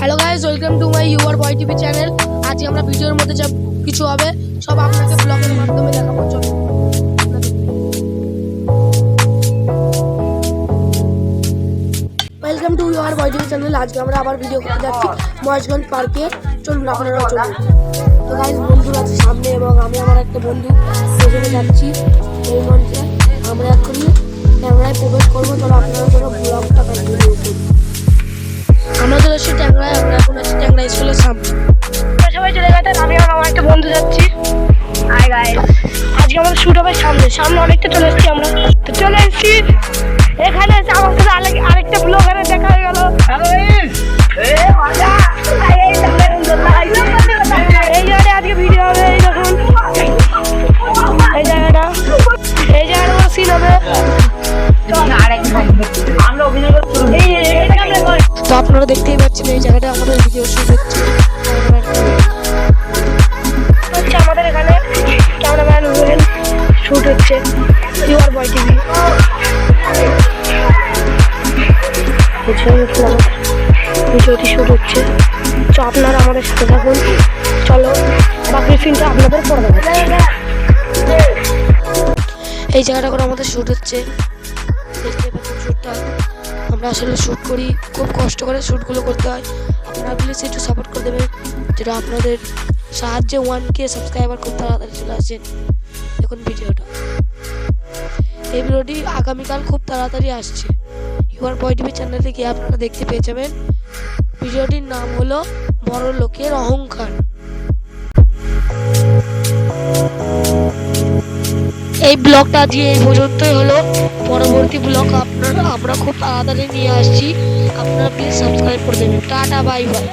Hello guys, welcome to my UR boy TV channel. আজকে আমরা ভিডিওর মধ্যে যা কিছু হবে সব আপনাকে ব্লগের মাধ্যমে দেখাবো। চলো welcome to UR boy TV channel. আজকে আমরা আবার ভিডিও করতে যাচ্ছি মহেশগঞ্জ পার্কে। চলুন আপনারা চলুন। তো গাইস, বন্ধুরা আছে সামনে এবং আমি আমার একটা বন্ধু পেছনে যাচ্ছি। এই মঞ্চে আমরা এখনই ক্যামেরায় প্রবেশ করবো। চলো আপনারা কোনো ব্লগটা কন্টিনিউ করুন। আমরা চলে এসেছি ট্যাংরায়। আমরা এখন আছি ট্যাংরা স্কুলের সামনে। সবাই চলে গেছেন, আমি আর আমার একটা বন্ধু যাচ্ছি। হাই গাইস, আজকে আমাদের শুট হবে সামনে সামনে অনেকটা চলে এসেছি আমরা। তো চলে এসেছি এখানে এসে আমার সাথে আরেকটা ব্লগারে দেখা হয়ে গেল। এই জায়গাটা আজকে ভিডিও হবে। এই দেখুন এই জায়গাটা সিন হবে। তো আপনারা দেখতেই পাচ্ছেন এই জায়গাটা আমাদের ভিডিও শুট হচ্ছে। আমাদের এখানে ক্যামেরাম্যান রুবেল শুট হচ্ছে ইউআর বয় টিভি। ভিডিওটি শুট হচ্ছে। তো আপনারা আমাদের সাথে থাকুন। চলো বাকি সিনটা আপনাদের পরে দেখাচ্ছি। এই জায়গাটা করে আমাদের শুট হচ্ছে। দেখতে পাচ্ছেন শ্যুটটা আমরা আসলে শ্যুট করি, খুব কষ্ট করে শ্যুটগুলো করতে হয়। আপনারা প্লিজ একটু সাপোর্ট করে দেবেন, যেটা আপনাদের সাহায্যে 1K সাবস্ক্রাইবার খুব তাড়াতাড়ি চলে আসেন। দেখুন ভিডিওটা, এই ভিডিওটি আগামীকাল খুব তাড়াতাড়ি আসছে। ইউআর বয় টিভি চ্যানেলে গিয়ে আপনারা দেখতে পেয়ে যাবেন। ভিডিওটির নাম হলো বড় লোকের অহংকার। এই ব্লগটা আজকে এই পর্যন্তই হলো। পরবর্তী ব্লগ আমরা খুব তাড়াতাড়ি নিয়ে আসছি। আপনারা প্লিজ সাবস্ক্রাইব করে দেবেন। Tata, bye bye.